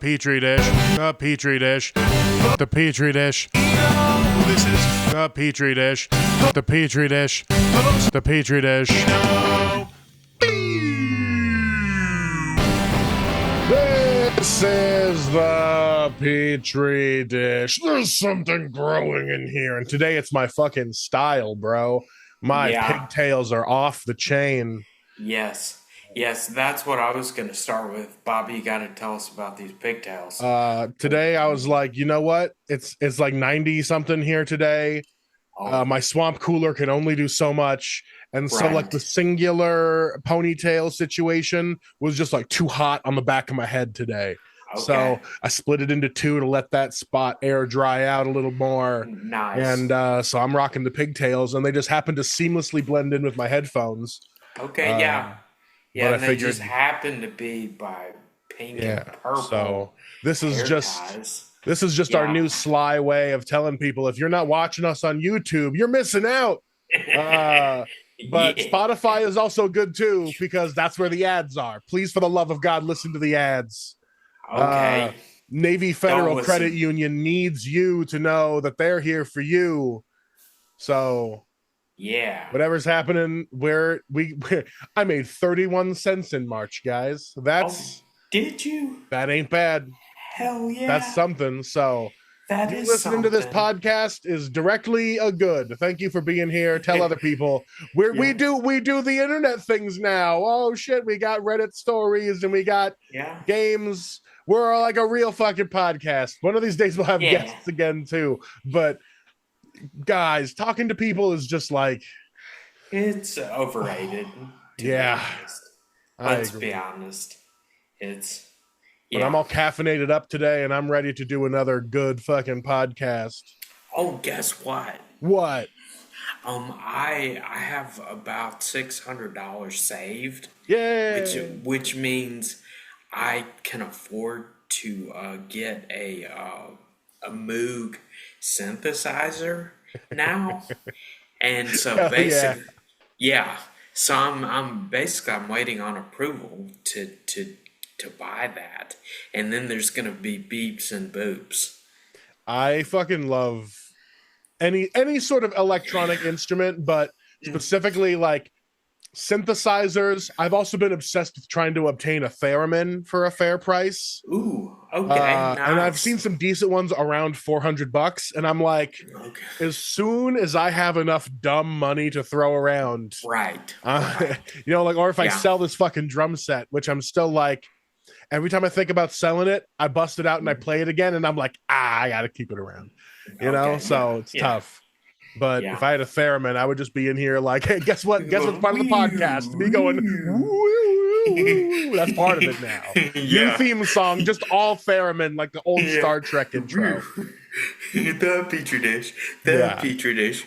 petri dish, the petri dish, the petri dish. This is The petri dish, the petri dish, the petri dish. This is the petri dish. There's something growing in here, and today it's my fucking style, bro. My pigtails are off the chain. Yes, that's what I was going to start with. Bobby, you got to tell us about these pigtails. Today I was like, you know what? It's like 90 something here today. My swamp cooler can only do so much, and so like the singular ponytail situation was just like too hot on the back of my head today. Okay. So I split it into two to let that spot air dry out a little more. Nice. And so I'm rocking the pigtails, and they just happen to seamlessly blend in with my headphones. Okay, yeah, and they just happen to be by pink and purple. So this is just our new sly way of telling people, if you're not watching us on YouTube, you're missing out. But Spotify is also good too, because that's where the ads are. Please, for the love of God, listen to the ads. Okay. Navy Federal Credit Union needs you to know that they're here for you. So whatever's happening, I made 31 cents in March, guys. Did you? That ain't bad. Hell yeah. That's something. So that is listening to this podcast is directly a good. Thank you for being here. Tell other people. We do the internet things now. Oh shit, we got Reddit stories and we got games. We're like a real fucking podcast. One of these days we'll have guests again too. But guys, talking to people is just like, it's overrated. Let's be honest. But I'm all caffeinated up today, and I'm ready to do another good fucking podcast. Oh, guess what? What? I have about $600 saved. Yay! Which means I can afford to get a Moog synthesizer now, and so basically, So I'm waiting on approval to buy that, and then there's gonna be beeps and boops. I fucking love any sort of electronic instrument, but specifically like synthesizers. I've also been obsessed with trying to obtain a theremin for a fair price. Ooh, okay, nice. And I've seen some decent ones around $400, and I'm like, as soon as I have enough dumb money to throw around, right. Or if I sell this fucking drum set, which I'm still like, every time I think about selling it, I bust it out and I play it again, and I'm like, I gotta keep it around, so it's tough. But if I had a theremin, I would just be in here like, hey, guess what? Guess what's part of the podcast? Me going, woo, that's part of it now. New theme song, just all theremin, like the old Star Trek intro. The petri dish. Petri dish.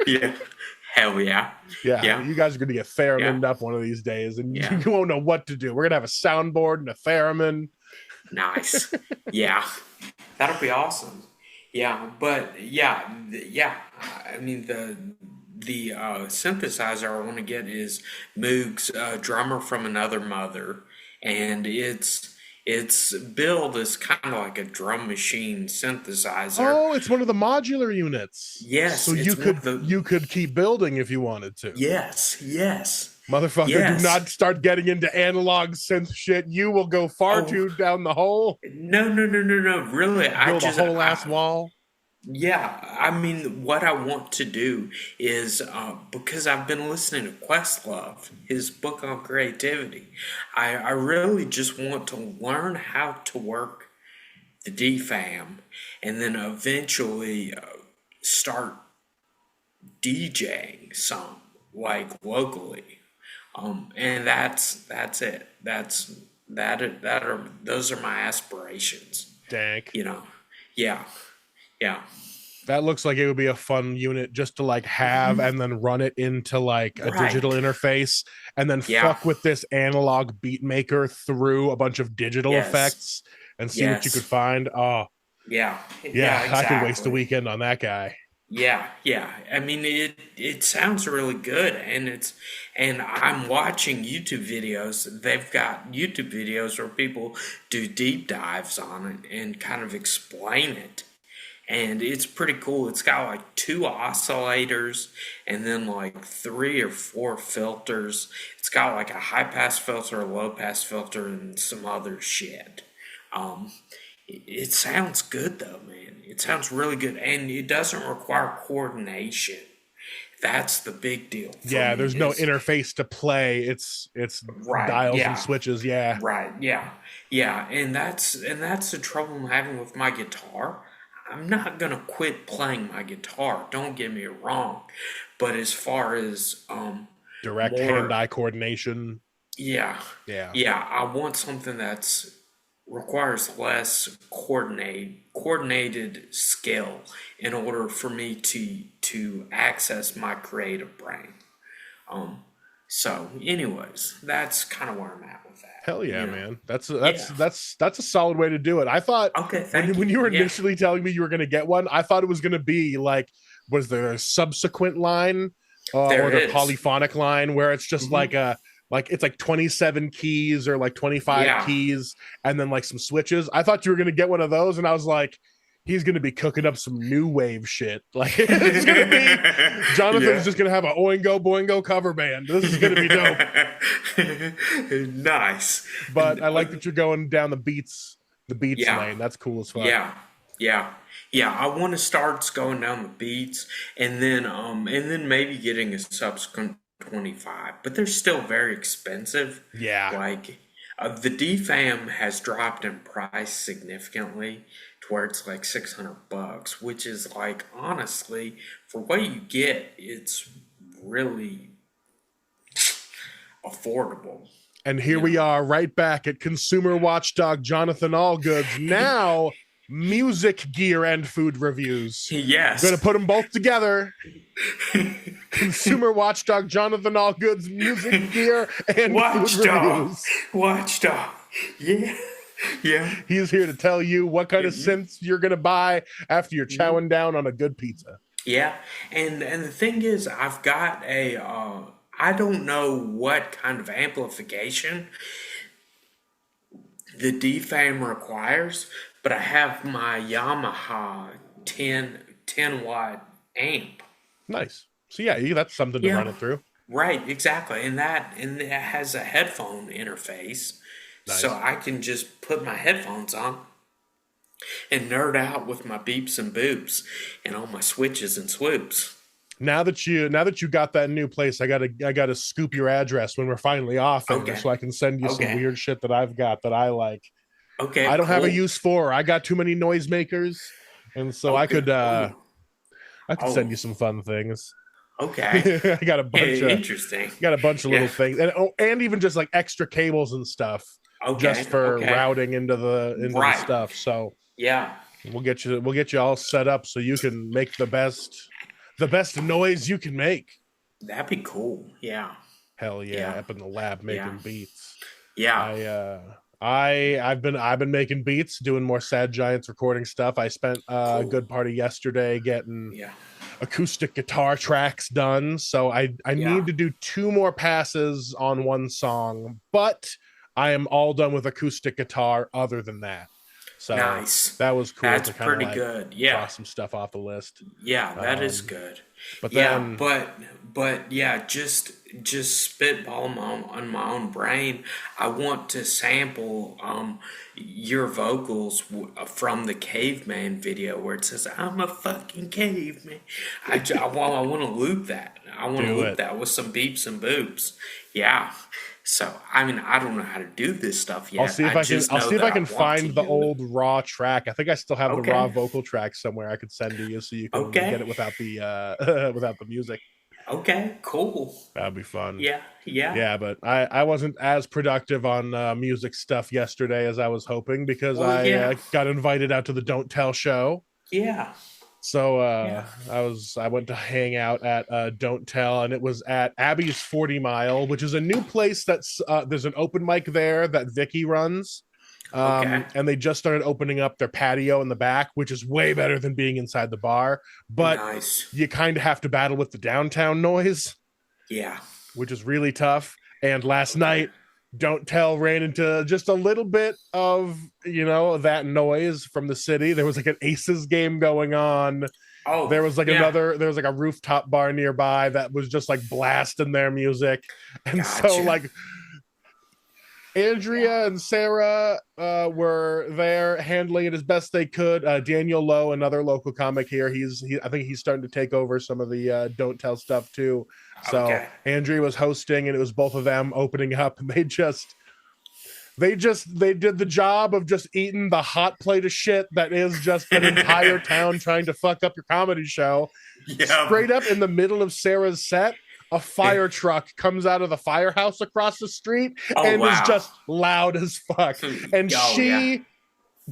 Yeah. Hell yeah. Yeah. You guys are going to get theremined up one of these days, and you won't know what to do. We're going to have a soundboard and a theremin. Nice. Yeah. That'll be awesome. Yeah, but I mean, the synthesizer I want to get is Moog's Drummer from Another Mother, and its build is kind of like a drum machine synthesizer. Oh, it's one of the modular units. Yes. So you could keep building if you wanted to. Yes. Motherfucker, do not start getting into analog synth shit. You will go far too down the hole. No. Really, build a whole ass wall. Yeah, I mean, what I want to do is, because I've been listening to Questlove, his book on creativity, I really just want to learn how to work the DFAM, and then eventually start DJing some, like locally. And that's it. Those are my aspirations. Dank. Yeah. That looks like it would be a fun unit just to like have and then run it into like a digital interface, and then fuck with this analog beat maker through a bunch of digital effects and see what you could find. Oh, yeah, exactly. I could waste a weekend on that guy. yeah. I mean, it sounds really good, and I'm watching YouTube videos. They've got YouTube videos where people do deep dives on it and kind of explain it, and it's pretty cool. It's got like two oscillators and then like three or four filters. It's got like a high pass filter, a low pass filter, and some other shit. Um, it sounds good though, man. It sounds really good, and it doesn't require coordination. That's the big deal for Yeah, me. there's no Is interface to play. It's right, dials and yeah, switches. Yeah. right, yeah, yeah, and that's the trouble I'm having with my guitar. I'm not gonna quit playing my guitar. Don't get me wrong, but as far as Direct more, hand-eye coordination. yeah, Yeah. yeah, I want something that's requires less coordinated skill in order for me to access my creative brain. Um, so, anyways, that's kind of where I'm at with that. Hell yeah, You know? man. That's Yeah. that's a solid way to do it. I thought Okay. when Thank when you. you were Yeah. initially telling me you were going to get one, I thought it was going to be like, was there a subsequent line There or the is. polyphonic line where it's just Hmm. like it's like 27 keys or like 25 Yeah. keys and then like some switches. I thought you were going to get one of those, and I was like, he's going to be cooking up some new wave shit. Like it's going to be Jonathan's Yeah. just going to have a Oingo Boingo cover band. This is going to be dope. Nice. But I like that you're going down the beats Yeah. lane. That's cool as fuck. Yeah, yeah, yeah. I want to start going down the beats, and then maybe getting a subsequent 25. But they're still very expensive. Yeah. Like the DFAM has dropped in price significantly to where it's like $600, which is like honestly for what you get, it's really affordable. And here You we know. are right back at consumer watchdog Jonathan Allgoods. Now, music gear and food reviews. I'm going to Yes. put them both together. Consumer watchdog Jonathan Allgoods, music gear and food Watchdog. reviews. Watchdog. Yeah. Yeah. He's here to tell you what kind of synths you're going to buy after you're chowing down on a good pizza. Yeah. And the thing is, I've got a I don't know what kind of amplification the DFAM requires, but I have my Yamaha 10 watt amp. Nice. So yeah, that's something to run Yeah. it through. Right, exactly. And it has a headphone interface. So Nice. I can just put my headphones on and nerd out with my beeps and boops and all my switches and swoops. Now that you got that new place, I gotta scoop your address when we're finally off in there, Okay. so I can send you some Okay. weird shit that I've got that I like. Okay, I don't have a cool. use for. I got too many noisemakers, and so Okay. I could send you some fun things. Okay. I got a Interesting. bunch of Yeah. little things, and even just like extra cables and stuff, Okay. just for Okay. routing into the Right. stuff. So Yeah. we'll get you all set up so you can make the best noise you can make. That'd be cool. Yeah. Hell yeah, Yeah. up in the lab making Yeah. beats. Yeah. I've been making beats, doing more Sad Giants recording stuff. I spent a Cool. good part of yesterday getting Yeah. acoustic guitar tracks done. So I Yeah. need to do 2 more passes on one song, but I am all done with acoustic guitar other than that. So Nice. that was cool That's to kind of pretty like good. Yeah. cross some stuff off the list. Yeah, that is Um, good. But Yeah, then but yeah, just spitball on my own brain. I want to sample your vocals from the caveman video where it says "I'm a fucking caveman." I want to loop that. I want to Do loop it. that with some beeps and boops. Yeah. So I mean, I don't know how to do this stuff yet. I'll see if just I'll know see if that I can want to find the do it. old raw track. I think I still have the raw Okay. vocal track somewhere I could send to you so you can Okay. get it without the without the music. Okay. Cool. That'd be fun. Yeah. Yeah. Yeah, but I wasn't as productive on music stuff yesterday as I was hoping because Well, I yeah. got invited out to the Don't Tell show. Yeah. So Yeah. I went to hang out at Don't Tell, and it was at Abby's 40 Mile, which is a new place that's there's an open mic there that Vicky runs. Okay. And they just started opening up their patio in the back, which is way better than being inside the bar. But Nice. you kind of have to battle with the downtown noise, Yeah. which is really tough. And last Okay. night, Don't Tell ran into just a little bit of, that noise from the city. There was like an Aces game going on. Oh, There was like yeah. there was like a rooftop bar nearby that was just like blasting their music. And so Gotcha. like Andrea and Sarah were there handling it as best they could. Daniel Lowe, another local comic here, I think he's starting to take over some of the Don't Tell stuff too. So Okay. Andrea was hosting, and it was both of them opening up, and they did the job of just eating the hot plate of shit that is just an entire town trying to fuck up your comedy show. Yeah. Straight up in the middle of Sarah's set, a fire truck comes out of the firehouse across the street and is just loud as fuck. And she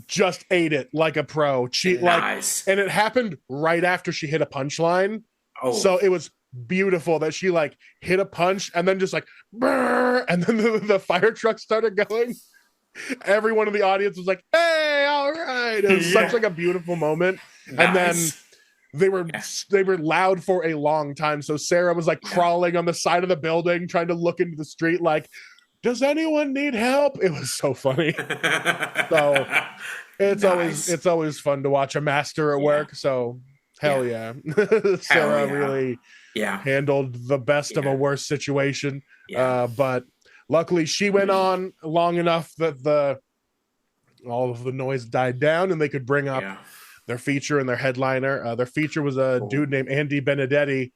just ate it like a pro. Nice. And it happened right after she hit a punchline. Oh. So it was beautiful that she like hit a punch and then just like brrr, and then the fire truck started going. Everyone in the audience was like, hey, all right. It was such like a beautiful moment. Nice. And then they were loud for a long time. So Sarah was like crawling on the side of the building, trying to look into the street like, does anyone need help? It was so funny. So it's always fun to watch a master at work. So hell yeah. Sarah really handled the best of a worse situation. But luckily she went on long enough that all of the noise died down and they could bring up their feature and their headliner. Their feature was a dude named Andy Benedetti,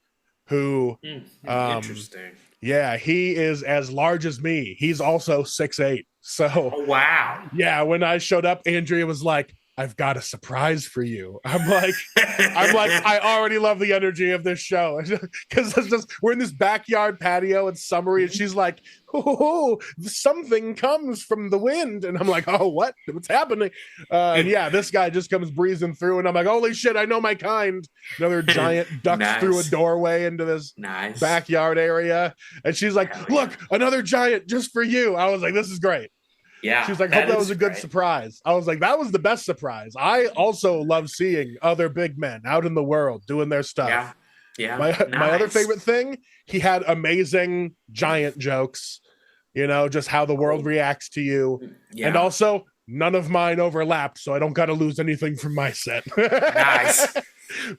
who interesting. Yeah, he is as large as me. He's also 6'8". So wow. Yeah, when I showed up, Andrea was like, I've got a surprise for you. I'm like, I already love the energy of this show. Because we're in this backyard patio, it's summery, and she's like, oh, something comes from the wind. And I'm like, oh, what's happening? And this guy just comes breezing through, and I'm like, holy shit, I know my kind. Another giant ducks through a doorway into this backyard area. And she's like, look, another giant just for you. I was like, this is great. Yeah. She was like, hope that was a good surprise. I was like, that was the best surprise. I also love seeing other big men out in the world doing their stuff. Yeah. My other favorite thing, he had amazing giant jokes, just how the world reacts to you. Yeah. And also, none of mine overlapped, so I don't got to lose anything from my set. Nice.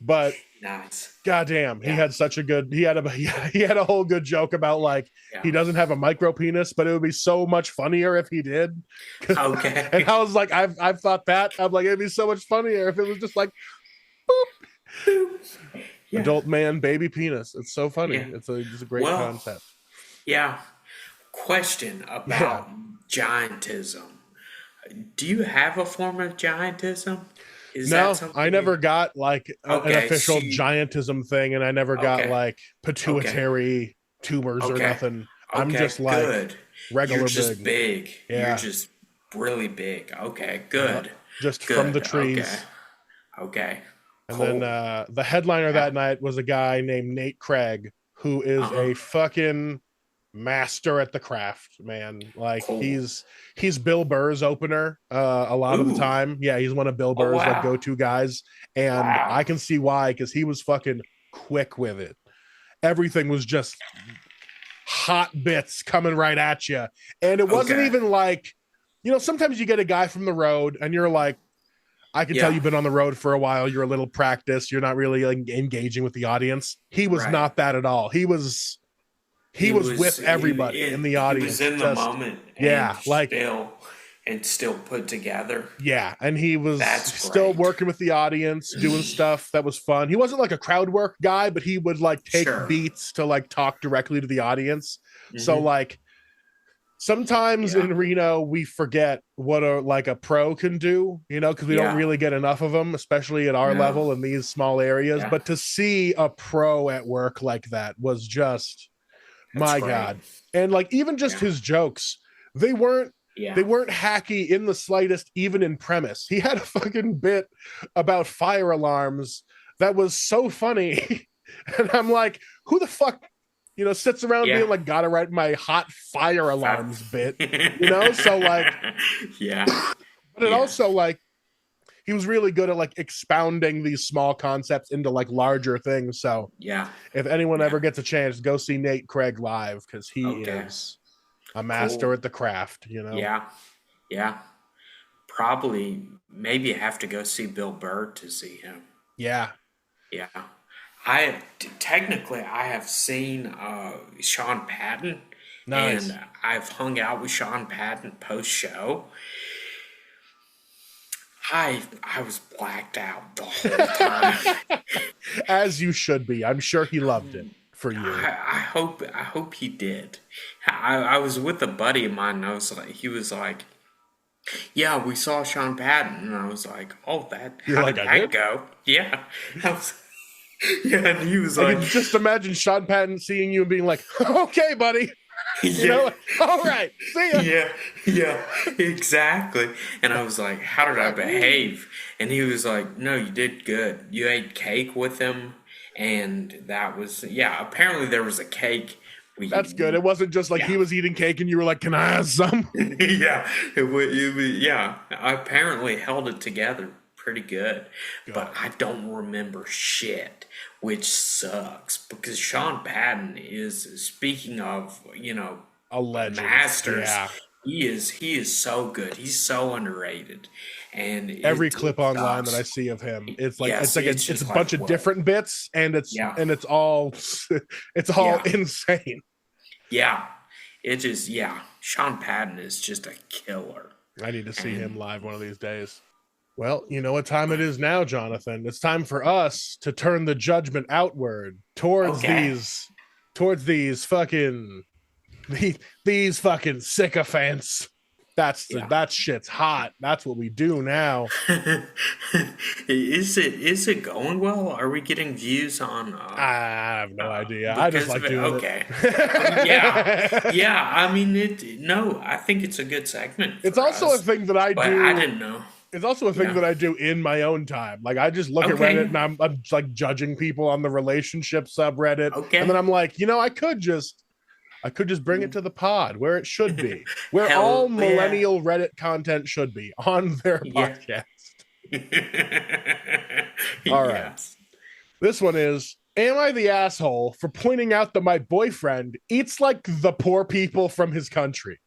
But nice. Goddamn, he had such a good. He had a whole good joke about like he doesn't have a micro penis, but it would be so much funnier if he did. Okay. And I was like, I've thought that. I'm like, it'd be so much funnier if it was just like, boop. Adult man, baby penis. It's so funny. Yeah. It's a great concept. Yeah. Question about giantism. Do you have a form of giantism? No, I never got like an official giantism thing, and I never got like pituitary tumors or nothing. I'm just like regular You're just big. Yeah. You're just really big. Okay, good. Just good. From the trees. Okay. And then the headliner that night was a guy named Nate Craig, who is a fucking master at the craft, man. Like he's Bill Burr's opener a lot of the time. Yeah, he's one of Bill Burr's like go-to guys, and I can see why, because he was fucking quick with it. Everything was just hot bits coming right at you, and it wasn't even like, sometimes you get a guy from the road and you're like, I can tell you've been on the road for a while, you're a little practiced, you're not really like, engaging with the audience. He was not that at all. He was with everybody in the audience. He was in the moment. And still put together. Yeah, and he was still working with the audience, doing stuff that was fun. He wasn't like a crowd work guy, but he would like take beats to like talk directly to the audience. Mm-hmm. So like sometimes in Reno we forget what a pro can do, because we don't really get enough of them, especially at our level in these small areas. But to see a pro at work like that was just God. And like even just his jokes, they weren't hacky in the slightest, even in premise. He had a fucking bit about fire alarms that was so funny. And I'm like, who the fuck sits around being like, gotta write my hot fire alarms bit, so like, yeah, but it also like, he was really good at like expounding these small concepts into like larger things. So yeah, if anyone ever gets a chance, go see Nate Craig live, because he is a master at the craft, Yeah, yeah. Probably, maybe I have to go see Bill Burr to see him. Yeah. Yeah. Technically, I have seen Sean Patton, Nice. and I've hung out with Sean Patton post show. I was blacked out the whole time. As you should be. I'm sure he loved it for you. I hope he did. I was with a buddy of mine, and he was like, "Yeah, we saw Sean Patton," and I was like, "Oh, how did that go?" Yeah, yeah, and he was I like, can just imagine Sean Patton seeing you and being like, "Okay, buddy." All right, see ya. Yeah, exactly. And I was like, "How did I behave?" And he was like, "No, you did good. You ate cake with him, and that was apparently there was a cake." That's good. It wasn't just like he was eating cake and you were like, "Can I have some?" Yeah, I apparently held it together pretty good, but I don't remember shit, which sucks because Sean Patton is, speaking of, a legend, masters. Yeah. He is so good. He's so underrated, and every clip online that I see of him, it's like it's a bunch of different bits, and it's all insane. Yeah, it is. Yeah, Sean Patton is just a killer. I need to see him live one of these days. Well, you know what time it is now, Jonathan. It's time for us to turn the judgment outward towards these fucking sycophants. That shit's hot. That's what we do now. Is it going well? Are we getting views on? I have no idea. I just like doing it. Yeah. I mean, No, I think it's a good segment. It's also a thing that I do. I didn't know. It's also a thing that I do in my own time. Like I just look at Reddit and I'm like judging people on the relationship subreddit, and then I'm like, I could just bring it to the pod where it should be, where all millennial Reddit content should be, on their podcast. All right. This one is, am I the asshole for pointing out that my boyfriend eats like the poor people from his country?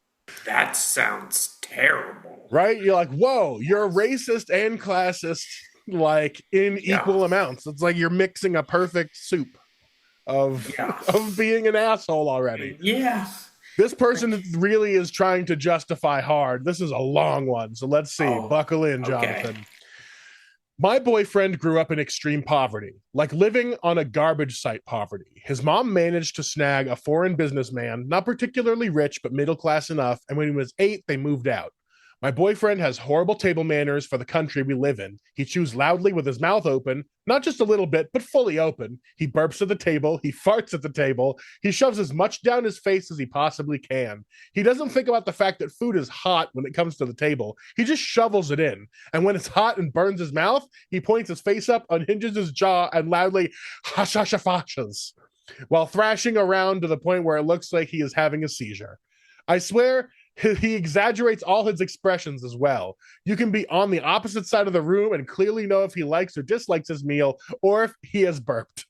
That sounds terrible. Right? You're like, whoa, you're racist and classist, like in equal amounts. It's like you're mixing a perfect soup of being an asshole already. Yeah. This person really is trying to justify hard. This is a long one, so let's see. Buckle in, Jonathan. Okay. My boyfriend grew up in extreme poverty, like living on a garbage site poverty. His mom managed to snag a foreign businessman, not particularly rich, but middle class enough, and when he was 8, they moved out. My boyfriend has horrible table manners for the country we live in. He chews loudly with his mouth open, not just a little bit, but fully open. He burps at the table. He farts at the table. He shoves as much down his face as he possibly can. He doesn't think about the fact that food is hot when it comes to the table. He just shovels it in. And when it's hot and burns his mouth, he points his face up, unhinges his jaw, and loudly hashashafashas, while thrashing around to the point where it looks like he is having a seizure. I swear, he exaggerates all his expressions as well. You can be on the opposite side of the room and clearly know if he likes or dislikes his meal or if he has burped.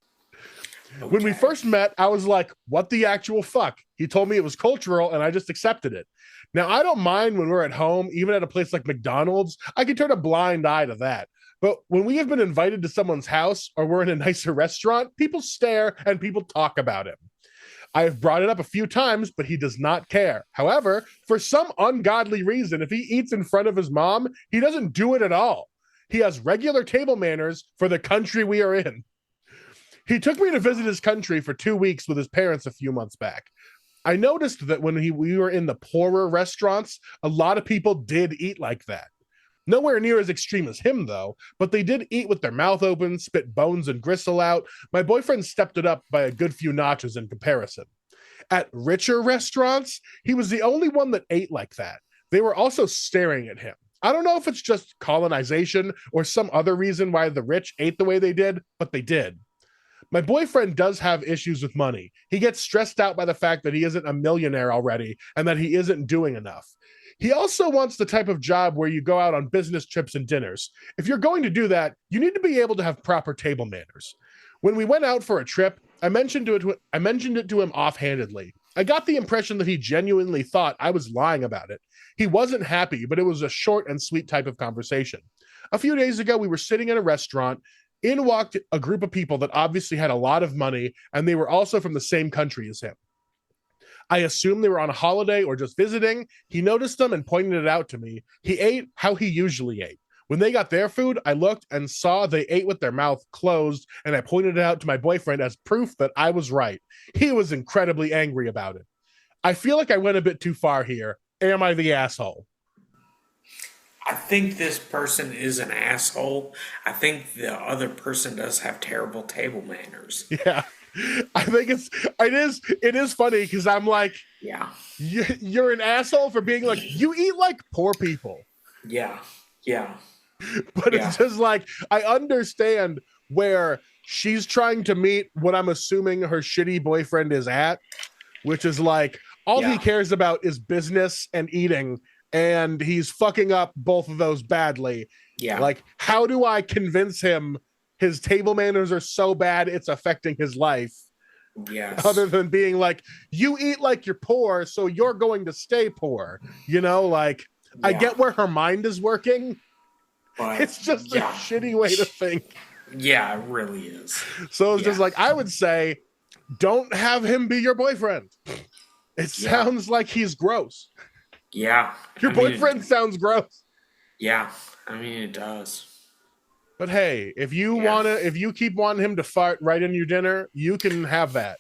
Okay. When we first met, I was like, what the actual fuck? He told me it was cultural and I just accepted it. Now, I don't mind when we're at home, even at a place like McDonald's. I can turn a blind eye to that. But when we have been invited to someone's house or we're in a nicer restaurant, people stare and people talk about him. I have brought it up a few times, but he does not care. However, for some ungodly reason, if he eats in front of his mom, he doesn't do it at all. He has regular table manners for the country we are in. He took me to visit his country for 2 weeks with his parents a few months back. I noticed that when we were in the poorer restaurants, a lot of people did eat like that. Nowhere near as extreme as him, though, but they did eat with their mouth open, spit bones and gristle out. My boyfriend stepped it up by a good few notches in comparison. At richer restaurants, he was the only one that ate like that. They were also staring at him. I don't know if it's just colonization or some other reason why the rich ate the way they did, but they did. My boyfriend does have issues with money. He gets stressed out by the fact that he isn't a millionaire already and that he isn't doing enough. He also wants the type of job where you go out on business trips and dinners. If you're going to do that, you need to be able to have proper table manners. When we went out for a trip, I mentioned it to him offhandedly. I got the impression that he genuinely thought I was lying about it. He wasn't happy, but it was a short and sweet type of conversation. A few days ago, we were sitting in a restaurant. In walked a group of people that obviously had a lot of money, and they were also from the same country as him. I assumed they were on a holiday or just visiting. He noticed them and pointed it out to me. He ate how he usually ate. When they got their food, I looked and saw they ate with their mouth closed, and I pointed it out to my boyfriend as proof that I was right. He was incredibly angry about it. I feel like I went a bit too far here. Am I the asshole? I think this person is an asshole. I think the other person does have terrible table manners. Yeah. I think it is funny because I'm like, yeah, you're an asshole for being like, you eat like poor people. Yeah. But it's just like, I understand where she's trying to meet what I'm assuming her shitty boyfriend is at, which is like, all he cares about is business and eating, and he's fucking up both of those badly. Yeah. Like, how do I convince him his table manners are so bad it's affecting his life? Yes. Other than being like, you eat like you're poor, so you're going to stay poor. You know, like, I get where her mind is working. But it's just a shitty way to think. Yeah, it really is. So it's just like, I would say, don't have him be your boyfriend. It sounds like he's gross. Yeah. Your boyfriend sounds gross. Yeah. I mean, it does. But hey, if you keep wanting him to fart right in your dinner, you can have that.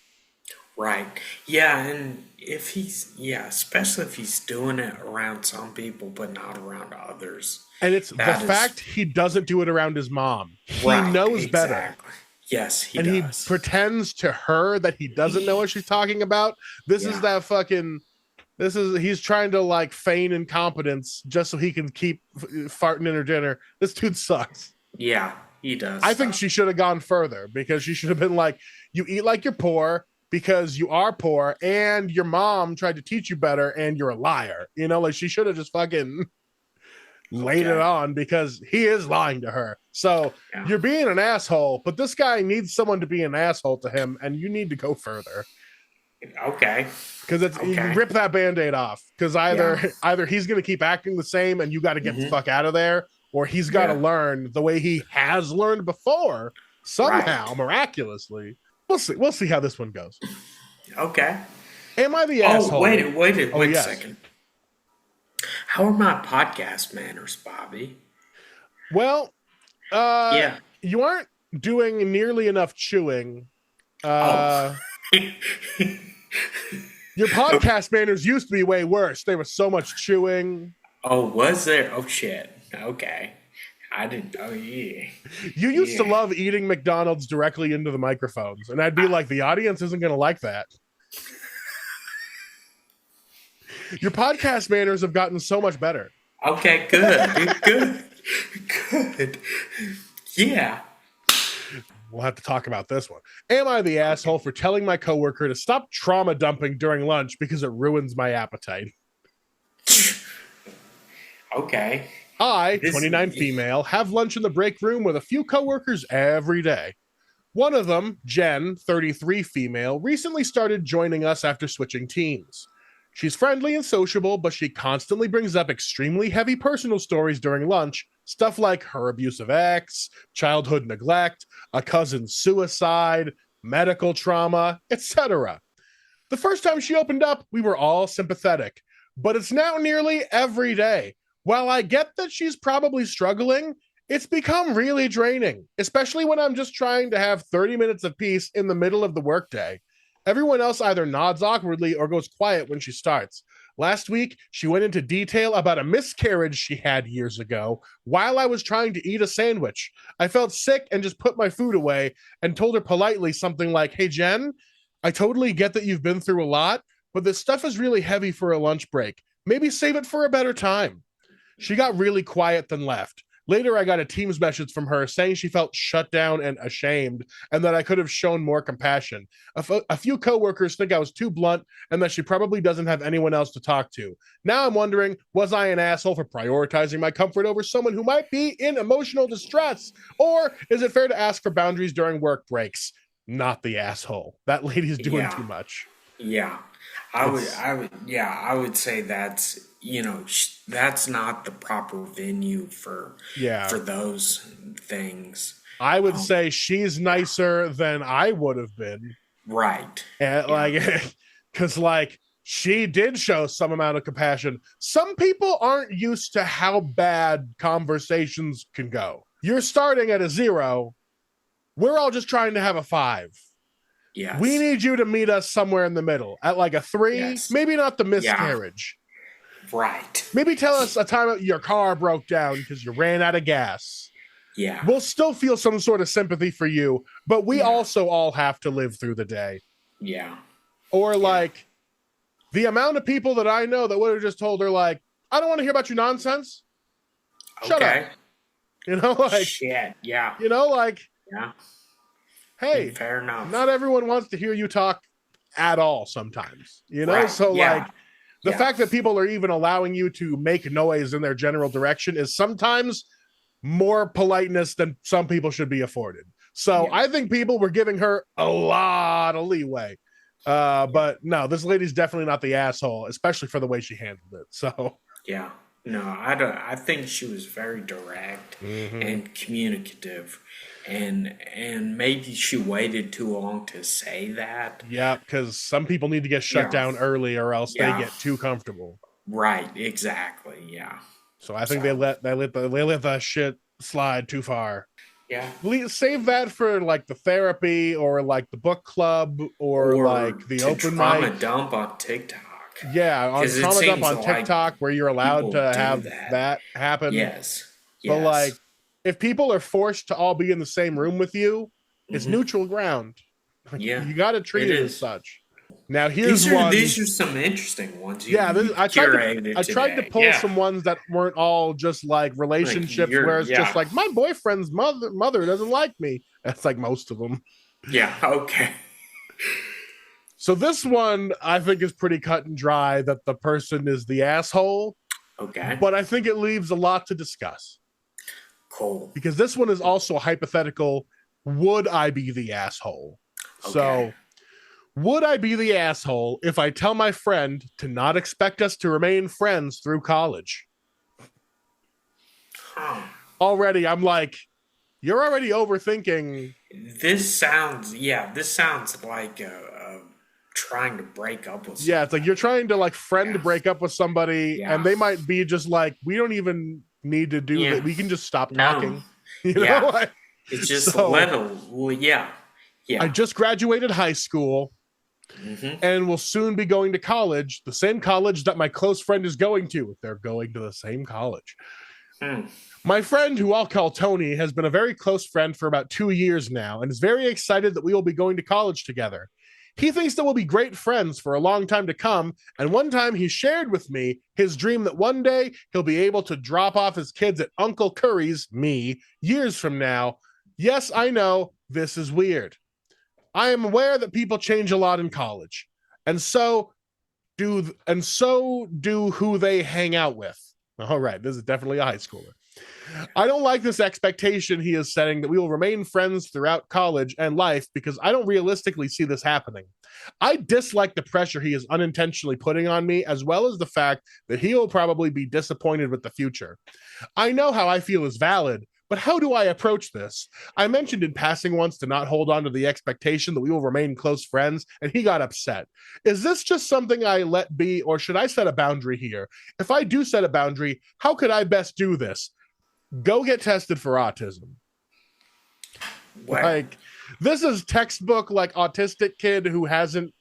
Right. Yeah, and if especially if he's doing it around some people but not around others. And it's the fact he doesn't do it around his mom. He knows better. Yes, he does. And he pretends to her that he doesn't know what she's talking about. This is that fucking... he's trying to like feign incompetence just so he can keep farting in her dinner. This dude sucks. Yeah, he does. I think she should have gone further, because she should have been like, you eat like you're poor because you are poor and your mom tried to teach you better and you're a liar. You know, like, she should have just fucking laid it on, because he is lying to her. So you're being an asshole, but this guy needs someone to be an asshole to him, and you need to go further. Okay. Because you rip that Band-Aid off, because either he's going to keep acting the same and you got to get the fuck out of there, or he's got to learn the way he has learned before, somehow, miraculously. We'll see how this one goes. Okay. Am I the asshole? Wait a second. How are my podcast manners, Bobby? Well, you aren't doing nearly enough chewing. Your podcast manners used to be way worse. There was so much chewing. Oh, was there? Oh, shit. Okay. I didn't. Oh, yeah. You used to love eating McDonald's directly into the microphones, and I'd be like, the audience isn't going to like that. Your podcast manners have gotten so much better. Okay, good. Good. Yeah. We'll have to talk about this one. Am I the asshole for telling my coworker to stop trauma dumping during lunch because it ruins my appetite? Okay. I, 29 female, have lunch in the break room with a few coworkers every day. One of them, Jen, 33 female, recently started joining us after switching teams. She's friendly and sociable, but she constantly brings up extremely heavy personal stories during lunch, stuff like her abusive ex, childhood neglect, a cousin's suicide, medical trauma, etc. The first time she opened up, we were all sympathetic, but it's now nearly every day. While I get that she's probably struggling, it's become really draining, especially when I'm just trying to have 30 minutes of peace in the middle of the workday. Everyone else either nods awkwardly or goes quiet when she starts. Last week, she went into detail about a miscarriage she had years ago while I was trying to eat a sandwich. I felt sick and just put my food away and told her politely something like, "Hey, Jen, I totally get that you've been through a lot, but this stuff is really heavy for a lunch break. Maybe save it for a better time." She got really quiet, then left. Later, I got a Teams message from her saying she felt shut down and ashamed, and that I could have shown more compassion. A few coworkers think I was too blunt, and that she probably doesn't have anyone else to talk to. Now I'm wondering, was I an asshole for prioritizing my comfort over someone who might be in emotional distress? Or is it fair to ask for boundaries during work breaks? Not the asshole. That lady's doing too much. Yeah. I would say that's, that's not the proper venue for those things. I would say she's nicer than I would have been. Right. And because she did show some amount of compassion. Some people aren't used to how bad conversations can go. You're starting at a 0. We're all just trying to have a 5. Yes. We need you to meet us somewhere in the middle at a 3. Yes. Maybe not the miscarriage. Yeah. Right. Maybe tell us a time your car broke down because you ran out of gas. Yeah. We'll still feel some sort of sympathy for you, but we also all have to live through the day. Yeah. Or the amount of people that I know that would have just told her I don't want to hear about your nonsense. Shut up. Shit. Yeah. Yeah. Hey, fair enough. Not everyone wants to hear you talk at all sometimes, Right. So the fact that people are even allowing you to make noise in their general direction is sometimes more politeness than some people should be afforded. So I think people were giving her a lot of leeway. But no, this lady's definitely not the asshole, especially for the way she handled it. So yeah. No, I think she was very direct and communicative, and maybe she waited too long to say that. Yeah, because some people need to get shut down early, or else they get too comfortable. Right. Exactly. Yeah. So I think they let the shit slide too far. Yeah. Save that for the therapy or the book club or the open mic. Dump on TikTok. Yeah, on Trauma Dump on TikTok where you're allowed to have that happen. Yes. But if people are forced to all be in the same room with you, it's neutral ground. You got to treat it as such. Now here's one. These are some interesting ones. I tried to pull some ones that weren't all just relationships where it's just my boyfriend's mother doesn't like me. That's most of them. Yeah. Okay. So this one I think is pretty cut and dry that the person is the asshole. Okay. But I think it leaves a lot to discuss. Cool. Because this one is also hypothetical. Would I be the asshole? Okay. So would I be the asshole if I tell my friend to not expect us to remain friends through college? Already, I'm you're already overthinking. This sounds like trying to break up with somebody. Yeah, it's you're trying to friend break up with somebody, and they might be just we don't even need to do that. We can just stop talking. You know? It's just little. Yeah. I just graduated high school. And will soon be going to college, the same college that my close friend is going to, if they're going to the same college. My friend, who I'll call Tony, has been a very close friend for about 2 years now and is very excited that we will be going to college together. He thinks that we'll be great friends for a long time to come, and one time he shared with me his dream that one day he'll be able to drop off his kids at Uncle Curry's, me, years from now. Yes, I know, this is weird. I am aware that people change a lot in college, and so do who they hang out with. All right, this is definitely a high schooler. I don't like this expectation he is setting that we will remain friends throughout college and life because I don't realistically see this happening. I dislike the pressure he is unintentionally putting on me, as well as the fact that he will probably be disappointed with the future. I know how I feel is valid, but how do I approach this? I mentioned in passing once to not hold on to the expectation that we will remain close friends, and he got upset. Is this just something I let be, or should I set a boundary here? If I do set a boundary, how could I best do this? Go get tested for autism. Wow. This is textbook autistic kid who hasn't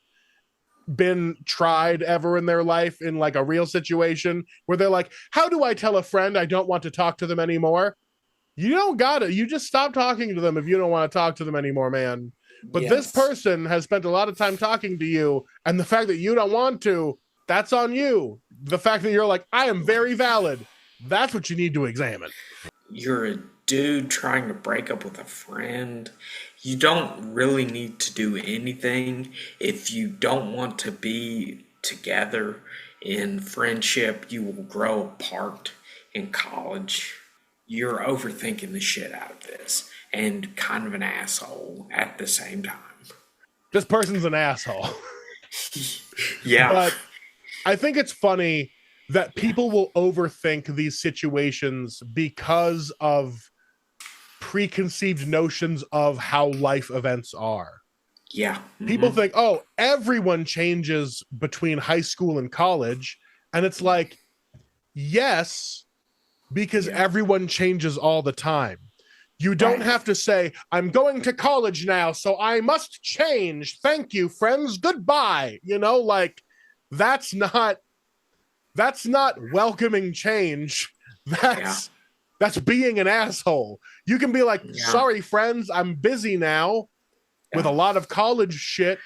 been tried ever in their life in a real situation where they're how do I tell a friend I don't want to talk to them anymore? You don't got it. You just stop talking to them if you don't want to talk to them anymore, man. But this person has spent a lot of time talking to you, and the fact that you don't want to, that's on you. The fact that you're I am very valid, that's what you need to examine. you're a dude trying to break up with a friend, you don't really need to do anything. If you don't want to be together in friendship, you will grow apart in college. You're overthinking the shit out of this and kind of an asshole at the same time. This person's an asshole. Yeah. But I think it's funny that people will overthink these situations because of preconceived notions of how life events are. Yeah. People think, oh, everyone changes between high school and college. And it's like, yes, because everyone changes all the time. You don't have to say, I'm going to college now, so I must change. Thank you, friends. Goodbye. You know, like that's not welcoming change. That's being an asshole. You can be like, sorry, friends, I'm busy now with a lot of college shit.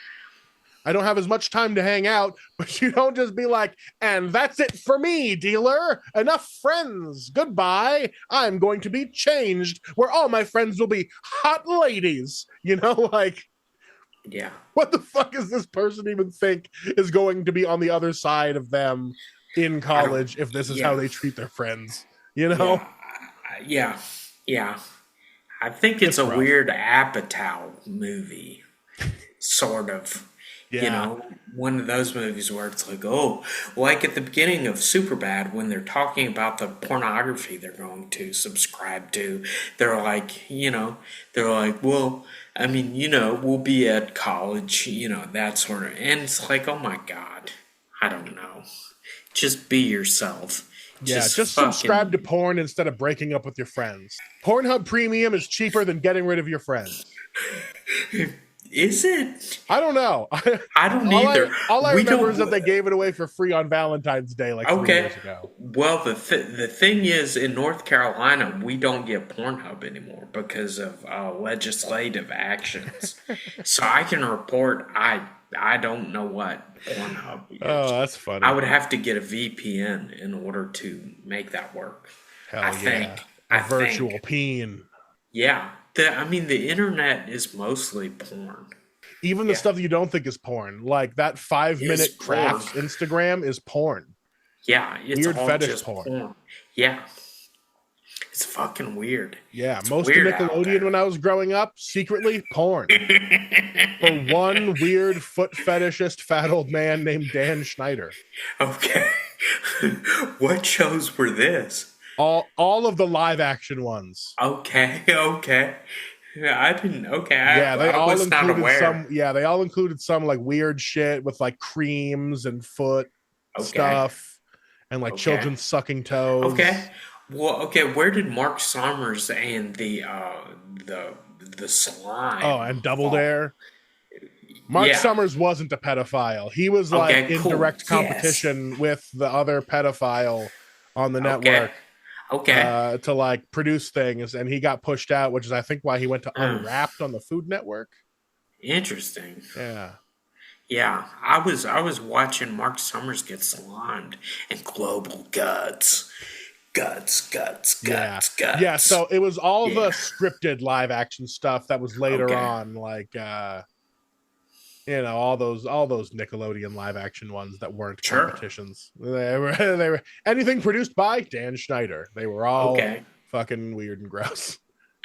I don't have as much time to hang out, but you don't just be like, and that's it for me, dealer. Enough friends. Goodbye. I'm going to be changed where all my friends will be hot ladies. You know, like, what the fuck does this person even think is going to be on the other side of them in college if this is how they treat their friends? You know? Yeah. I think it's a rough. Weird Apatow movie, sort of. Yeah. You know, one of those movies where it's like, oh, like at the beginning of Superbad, when they're talking about the pornography they're going to subscribe to, they're like, well, I mean, we'll be at college, that sort of, and it's like, oh my God, I don't know. Just be yourself. Just subscribe to porn instead of breaking up with your friends. Pornhub Premium is cheaper than getting rid of your friends. Is it? I don't know. I don't either. All I remember is that they gave it away for free on Valentine's Day like 3 years ago. Well, the thing is, in North Carolina, we don't get Pornhub anymore because of legislative actions. So I can report I don't know what Pornhub is. Oh, that's funny. I would have to get a VPN in order to make that work. Hell A virtual peen. Yeah. The internet is mostly porn. Even the stuff that you don't think is porn, like that 5-minute crafts Instagram is porn. Yeah, it's weird all fetish just porn. Yeah, it's fucking weird. Yeah, it's most of Nickelodeon when I was growing up, secretly porn. For one weird foot fetishist fat old man named Dan Schneider. Okay, what shows were this? All of the live action ones. Okay. I didn't. Okay, I was not aware. They all included some like weird shit with like creams and foot stuff, and like children sucking toes. Okay. Well, where did Mark Summers and the slime? Oh, and Double Dare. Mark Summers wasn't a pedophile. He was like in direct competition with the other pedophile on the network. To like produce things, and he got pushed out, which is I think why he went to Unwrapped on the Food Network. Interesting. Yeah, I was watching Mark Summers get slimed and Global Guts. Yeah, so it was all the scripted live action stuff that was later on, like all those Nickelodeon live action ones that weren't competitions. They were anything produced by Dan Schneider. They were all fucking weird and gross.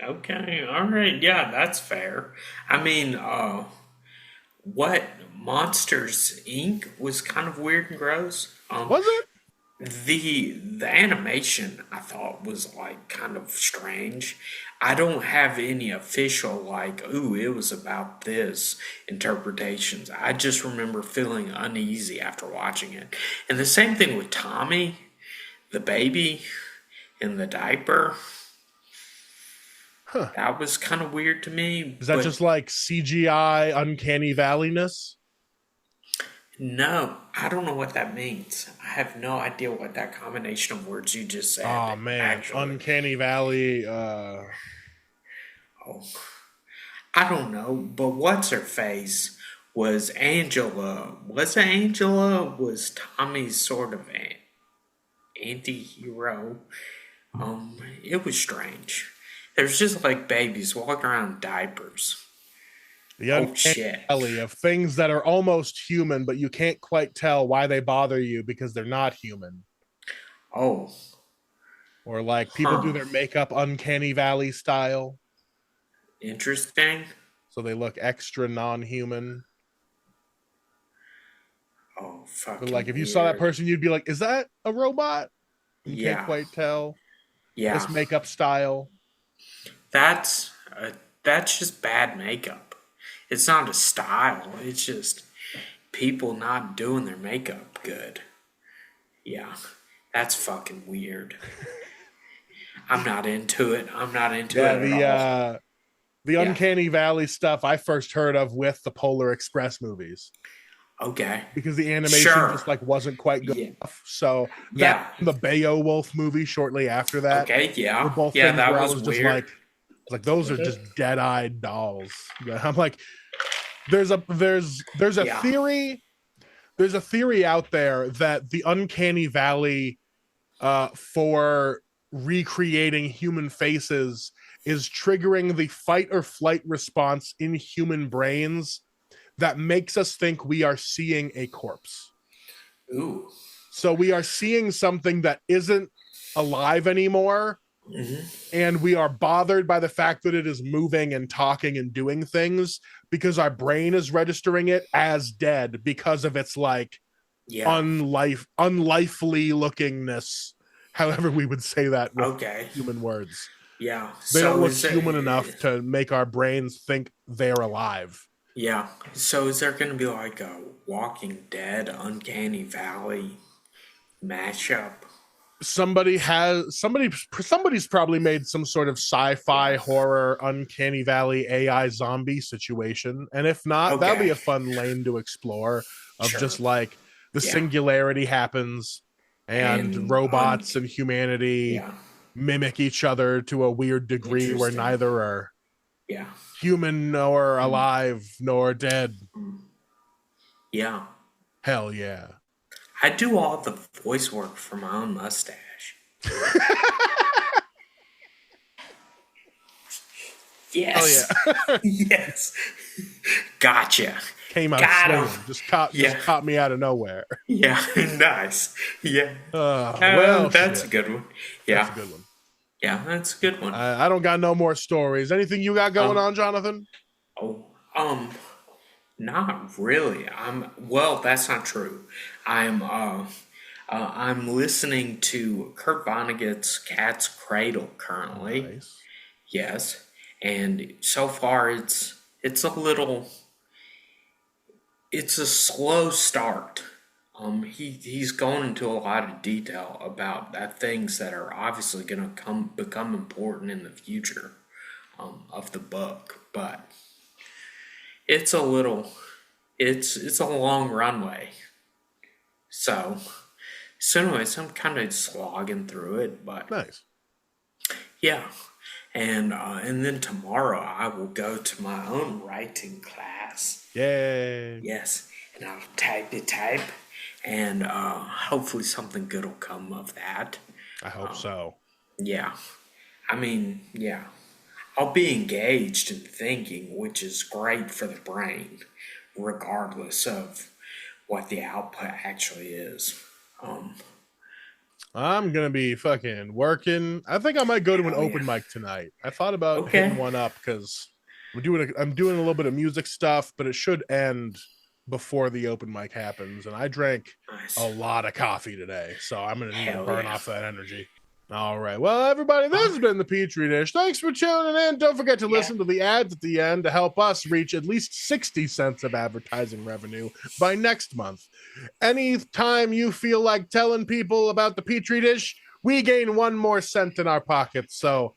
Okay, all right, yeah, that's fair. I mean, what Monsters Inc. was kind of weird and gross. Was it? The animation I thought was like kind of strange. I don't have any official like, ooh, it was about this interpretations. I just remember feeling uneasy after watching it. And the same thing with Tommy, the baby in the diaper. That was kind of weird to me. Is that just like CGI uncanny valleyness? No, I don't know what that means. I have no idea what that combination of words you just said. Oh man, uncanny valley. I don't know. But what's her face was Angela. Was it Angela? Was Tommy's sort of anti-hero? It was strange. There's just like babies walking around in diapers. The Oh uncanny shit. valley of things that are almost human, but you can't quite tell why they bother you because they're not human. Oh, Or like people do huh. their makeup uncanny valley style, Interesting. so they look extra non-human. Oh, But like fucking if you saw that weird. person, you'd be like, "Is that a robot?" You can't Yeah, quite tell. yeah. This makeup style. That's that's just bad makeup. It's not a style. It's just people not doing their makeup good. Yeah, that's fucking weird. I'm not into it. I'm not into Yeah, it at all. the Yeah. uncanny valley stuff I first heard of with the Polar Express movies Okay. because the animation Sure. just like wasn't quite good Yeah. enough. So that Yeah. and the Beowulf movie shortly after that Okay. were Yeah. both Yeah. things That where I was was just weird. like, those are just dead-eyed dolls. I'm like, there's a Yeah. theory there's a theory out there that the uncanny valley for recreating human faces is triggering the fight or flight response in human brains that makes us think we are seeing a corpse. Ooh. So we are seeing something that isn't alive anymore, and we are bothered by the fact that it is moving and talking and doing things because our brain is registering it as dead because of its like Yeah. unlifely lookingness, however we would say that with Okay. human words. Yeah. They don't So look is there? human enough to make our brains think they're alive. Yeah. So is there going to be like a Walking Dead Uncanny Valley mashup? Somebody's probably made some sort of sci-fi Yeah. horror uncanny valley AI zombie situation, and if not, that'll be Okay. a fun lane to explore of Sure. just like the Yeah. singularity happens and And robots and humanity yeah. mimic each other to a weird degree where Interesting. neither are Yeah. human nor alive nor dead. Yeah. Hell yeah. I do all the voice work for my own mustache. Hell Yes. yeah. Yes. Gotcha. Came out Got swinging. him. Just caught me out of nowhere. Yeah. Nice. Yeah. Well, That's shit. a good one. That's Yeah. a good one. Yeah, that's a good one. I don't got no more stories. Anything you got going Um, on, Jonathan? oh, not really. Well, that's not true. I'm listening to Kurt Vonnegut's Cat's Cradle currently. Nice. Yes, and so far it's a little, it's a slow start. He's gone into a lot of detail about things that are obviously going to become important in the future of the book, but it's a little, it's a long runway. So anyways, I'm kind of slogging through it, but Nice. yeah. And then tomorrow I will go to my own writing class. Yay. Yes, and I'll type, and hopefully something good will come of that. I hope so. Yeah, I mean, yeah, I'll be engaged in thinking, which is great for the brain, regardless of what the output actually is. I'm gonna be fucking working. I think I might go to an Hell open yeah. mic tonight. I thought about hitting Okay. one up because I'm doing a little bit of music stuff, but it should end before the open mic happens. And I drank Nice. a lot of coffee today, so I'm gonna need to Hell burn yeah. off that energy. All right. Well, everybody, this has been the Petri Dish. Thanks for tuning in. Don't forget to listen to the ads at the end to help us reach at least 60 cents of advertising revenue by next month. Anytime you feel like telling people about the Petri Dish, we gain 1 more cent in our pockets. So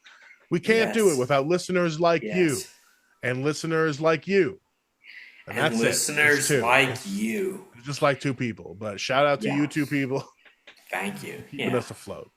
we can't do it without listeners like you and listeners like you. And that's listeners it. like you. Just like 2 people. But shout out to you 2 people Thank you. keeping us afloat.